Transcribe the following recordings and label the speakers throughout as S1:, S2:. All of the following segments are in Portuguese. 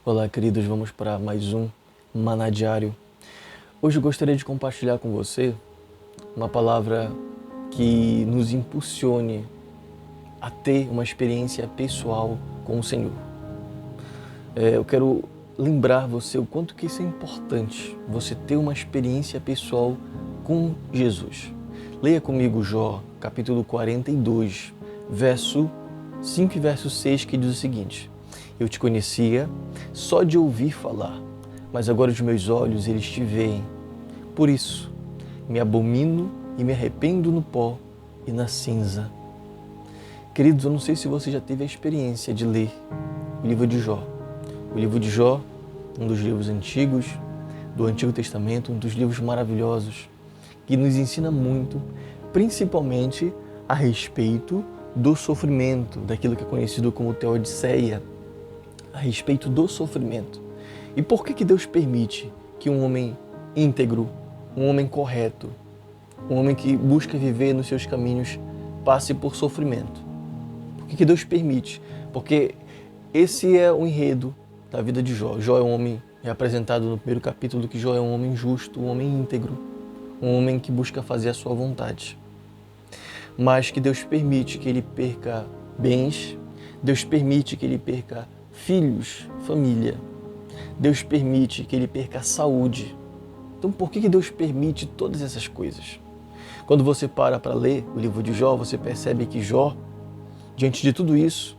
S1: Olá, queridos, vamos para mais um Maná Diário. Hoje eu gostaria de compartilhar com você uma palavra que nos impulsione a ter uma experiência pessoal com o Senhor. Eu quero lembrar você o quanto que isso é importante, você ter uma experiência pessoal com Jesus. Leia comigo Jó, capítulo 42, verso 5 e verso 6, que diz o seguinte: Eu te conhecia só de ouvir falar, mas agora os meus olhos eles te veem. Por isso, me abomino e me arrependo no pó e na cinza. Queridos, eu não sei se você já teve a experiência de ler o livro de Jó. O livro de Jó, um dos livros antigos do Antigo Testamento, um dos livros maravilhosos, que nos ensina muito, principalmente a respeito do sofrimento, daquilo que é conhecido como Teodiceia, a respeito do sofrimento. E por que Deus permite que um homem íntegro, um homem correto, um homem que busca viver nos seus caminhos, passe por sofrimento? Por que Deus permite? Porque esse é o enredo da vida de Jó. Jó é um homem, é apresentado no primeiro capítulo que Jó é um homem justo, um homem íntegro, um homem que busca fazer a sua vontade. Mas que Deus permite que ele perca bens, Deus permite que ele perca filhos, família. Deus permite que ele perca a saúde. Então por que Deus permite todas essas coisas? Quando você para ler o livro de Jó, você percebe que Jó, diante de tudo isso,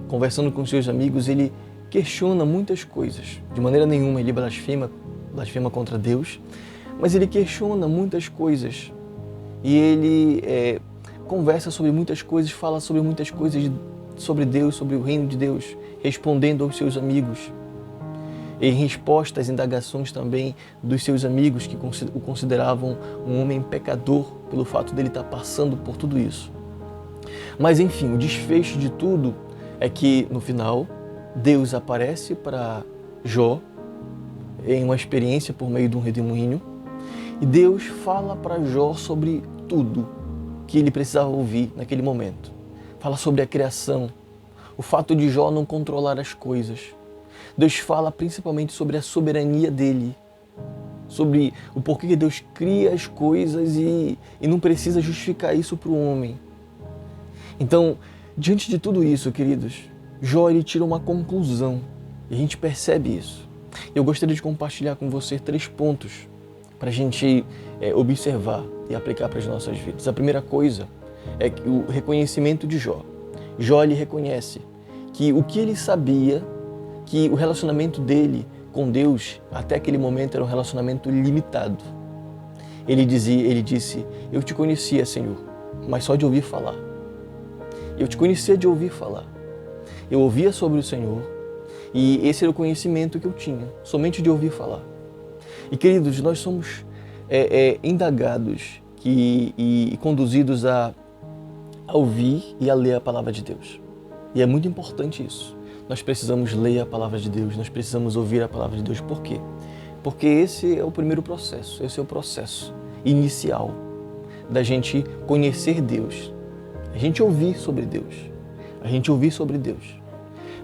S1: conversando com seus amigos, ele questiona muitas coisas. De maneira nenhuma ele blasfema contra Deus, mas ele questiona muitas coisas. E ele conversa sobre muitas coisas, fala sobre muitas coisas sobre Deus, sobre o reino de Deus, respondendo aos seus amigos. Em resposta às indagações também dos seus amigos, que o consideravam um homem pecador pelo fato dele estar passando por tudo isso. Mas enfim, o desfecho de tudo é que no final Deus aparece para Jó em uma experiência por meio de um redemoinho e Deus fala para Jó sobre tudo que ele precisava ouvir naquele momento. Fala sobre a criação, o fato de Jó não controlar as coisas. Deus fala principalmente sobre a soberania dele, sobre o porquê que Deus cria as coisas e não precisa justificar isso para o homem. Então, diante de tudo isso, queridos, Jó ele tira uma conclusão e a gente percebe isso. Eu gostaria de compartilhar com você 3 pontos para a gente observar e aplicar para as nossas vidas. A primeira coisa é que o reconhecimento de Jó. Jó ele reconhece que o que ele sabia, que o relacionamento dele com Deus até aquele momento era um relacionamento limitado. Ele disse, eu te conhecia, Senhor, mas só de ouvir falar. Eu te conhecia de ouvir falar. Eu ouvia sobre o Senhor e esse era o conhecimento que eu tinha, somente de ouvir falar. E queridos, nós somos indagados e conduzidos a ouvir e a ler a palavra de Deus. E é muito importante isso. Nós precisamos ler a palavra de Deus, nós precisamos ouvir a palavra de Deus. Por quê? Porque esse é o primeiro processo, esse é o processo inicial da gente conhecer Deus, a gente ouvir sobre Deus, a gente ouvir sobre Deus.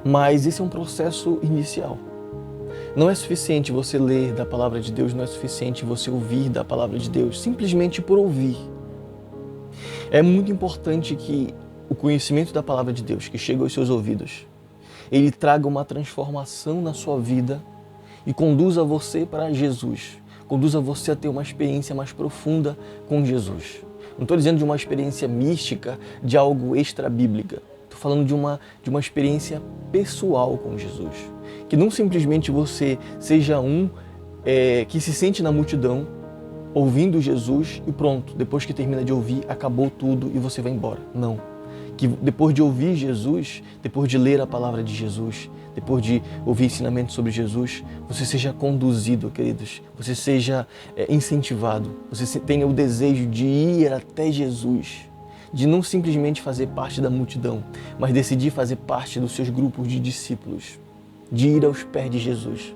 S1: Mas esse é um processo inicial. Não é suficiente você ler da palavra de Deus, não é suficiente você ouvir da palavra de Deus, simplesmente por ouvir. É muito importante que o conhecimento da palavra de Deus, que chega aos seus ouvidos, ele traga uma transformação na sua vida e conduza você para Jesus, conduza você a ter uma experiência mais profunda com Jesus. Não estou dizendo de uma experiência mística, de algo extra-bíblica. Estou falando de uma experiência pessoal com Jesus. Que não simplesmente você seja que se sente na multidão, ouvindo Jesus e pronto, depois que termina de ouvir, acabou tudo e você vai embora. Não. Que depois de ouvir Jesus, depois de ler a palavra de Jesus, depois de ouvir ensinamentos sobre Jesus, você seja conduzido, queridos, você seja incentivado, você tenha o desejo de ir até Jesus, de não simplesmente fazer parte da multidão, mas decidir fazer parte dos seus grupos de discípulos, de ir aos pés de Jesus.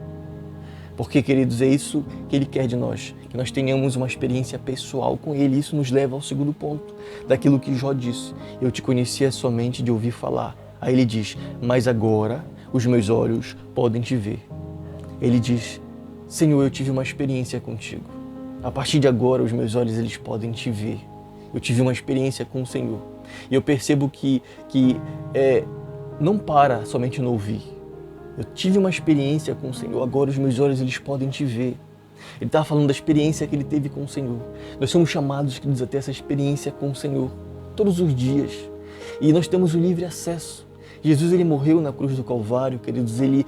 S1: Porque, queridos, é isso que Ele quer de nós, que nós tenhamos uma experiência pessoal com Ele. Isso nos leva ao segundo ponto, daquilo que Jó disse. Eu te conhecia somente de ouvir falar. Aí ele diz, mas agora os meus olhos podem te ver. Ele diz: Senhor, eu tive uma experiência contigo. A partir de agora, os meus olhos eles podem te ver. Eu tive uma experiência com o Senhor. E eu percebo que não para somente no ouvir. Eu tive uma experiência com o Senhor, agora os meus olhos eles podem te ver. Ele estava falando da experiência que ele teve com o Senhor. Nós somos chamados, queridos, a ter essa experiência com o Senhor todos os dias. E nós temos o livre acesso. Jesus ele morreu na cruz do Calvário, queridos, ele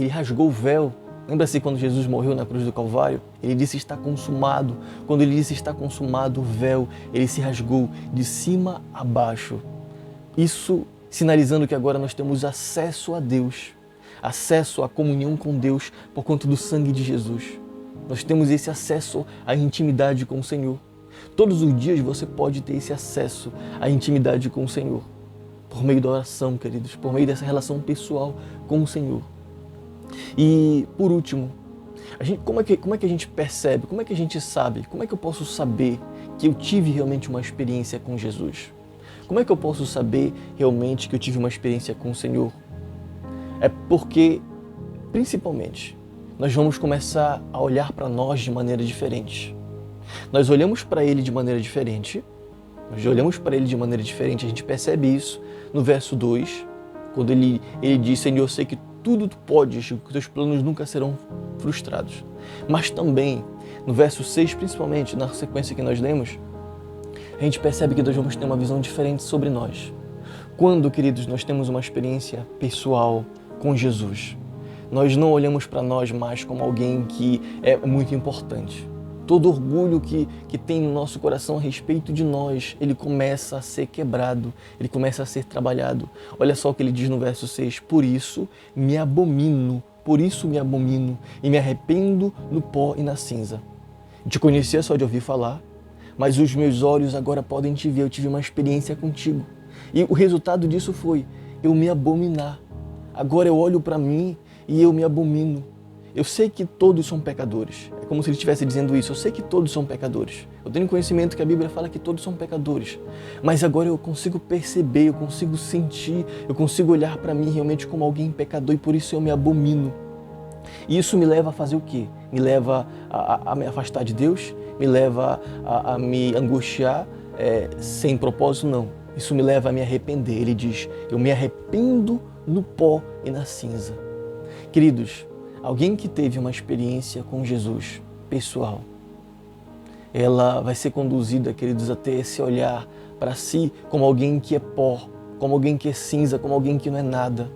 S1: rasgou o véu. Lembra-se quando Jesus morreu na cruz do Calvário? Ele disse está consumado. Quando ele disse está consumado, o véu, ele se rasgou de cima a baixo. Isso sinalizando que agora nós temos acesso a Deus, acesso à comunhão com Deus por conta do sangue de Jesus. Nós temos esse acesso à intimidade com o Senhor. Todos os dias você pode ter esse acesso à intimidade com o Senhor. Por meio da oração, queridos, por meio dessa relação pessoal com o Senhor. E, por último, como é que a gente percebe, como é que a gente sabe, como é que eu posso saber que eu tive realmente uma experiência com Jesus? Como é que eu posso saber realmente que eu tive uma experiência com o Senhor? É porque, principalmente, nós vamos começar a olhar para nós de maneira diferente. Nós olhamos para Ele de maneira diferente, a gente percebe isso no verso 2, quando ele diz, Senhor, eu sei que tudo tu podes, que os teus planos nunca serão frustrados. Mas também, no verso 6, principalmente, na sequência que nós lemos, a gente percebe que nós vamos ter uma visão diferente sobre nós. Quando, queridos, nós temos uma experiência pessoal com Jesus, nós não olhamos para nós mais como alguém que é muito importante. Todo orgulho que tem no nosso coração a respeito de nós, ele começa a ser quebrado, ele começa a ser trabalhado. Olha só o que ele diz no verso 6, por isso me abomino e me arrependo no pó e na cinza. Eu te conhecia só de ouvir falar, mas os meus olhos agora podem te ver, eu tive uma experiência contigo. E o resultado disso foi eu me abominar. Agora eu olho para mim e eu me abomino. Eu sei que todos são pecadores. É como se ele estivesse dizendo isso. Eu sei que todos são pecadores. Eu tenho conhecimento que a Bíblia fala que todos são pecadores. Mas agora eu consigo perceber, eu consigo sentir, eu consigo olhar para mim realmente como alguém pecador e por isso eu me abomino. E isso me leva a fazer o quê? Me leva a me afastar de Deus? Me leva a me angustiar sem propósito? Não. Isso me leva a me arrepender. Ele diz, eu me arrependo no pó e na cinza. Queridos, alguém que teve uma experiência com Jesus pessoal, ela vai ser conduzida, queridos, a ter esse olhar para si como alguém que é pó, como alguém que é cinza, como alguém que não é nada.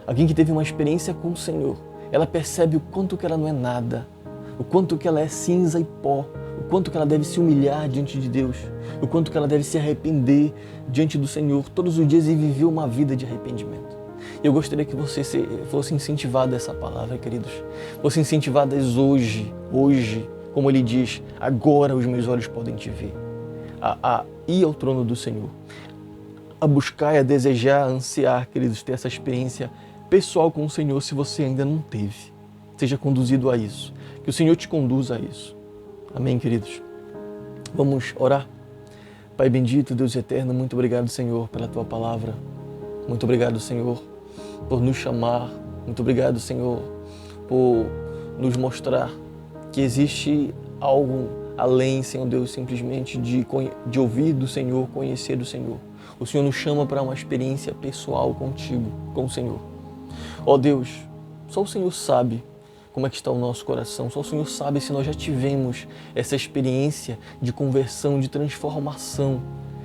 S1: Alguém que teve uma experiência com o Senhor, ela percebe o quanto que ela não é nada, o quanto que ela é cinza e pó, o quanto que ela deve se humilhar diante de Deus, o quanto que ela deve se arrepender diante do Senhor todos os dias e viver uma vida de arrependimento. Eu gostaria que você fosse incentivado a essa palavra, queridos. Fosse incentivadas hoje, como ele diz, agora os meus olhos podem te ver. A ir ao trono do Senhor. A buscar e a desejar, a ansiar, queridos, ter essa experiência pessoal com o Senhor se você ainda não teve. Seja conduzido a isso. Que o Senhor te conduza a isso. Amém, queridos? Vamos orar? Pai bendito, Deus eterno, muito obrigado, Senhor, pela Tua palavra. Muito obrigado, Senhor, por nos chamar. Muito obrigado, Senhor, por nos mostrar que existe algo além, Senhor Deus, simplesmente de ouvir do Senhor, conhecer do Senhor. O Senhor nos chama para uma experiência pessoal contigo, com o Senhor. Ó Deus, só o Senhor sabe como é que está o nosso coração. Só o Senhor sabe se nós já tivemos essa experiência de conversão, de transformação,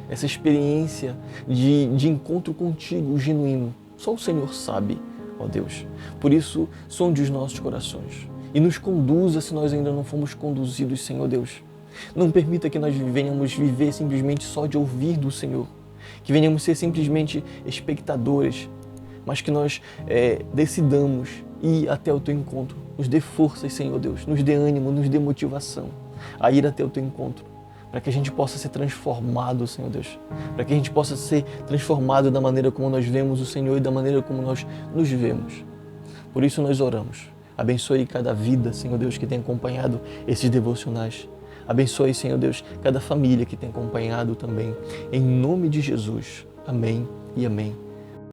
S1: essa experiência de encontro contigo, genuíno. Só o Senhor sabe, ó Deus. Por isso, sonde os nossos corações e nos conduza se nós ainda não fomos conduzidos, Senhor Deus. Não permita que nós venhamos viver simplesmente só de ouvir do Senhor, que venhamos ser simplesmente espectadores, mas que nós decidamos ir até o Teu encontro. Nos dê forças, Senhor Deus, nos dê ânimo, nos dê motivação a ir até o Teu encontro, para que a gente possa ser transformado, Senhor Deus, para que a gente possa ser transformado da maneira como nós vemos o Senhor e da maneira como nós nos vemos. Por isso nós oramos. Abençoe cada vida, Senhor Deus, que tem acompanhado esses devocionais. Abençoe, Senhor Deus, cada família que tem acompanhado também. Em nome de Jesus. Amém e amém.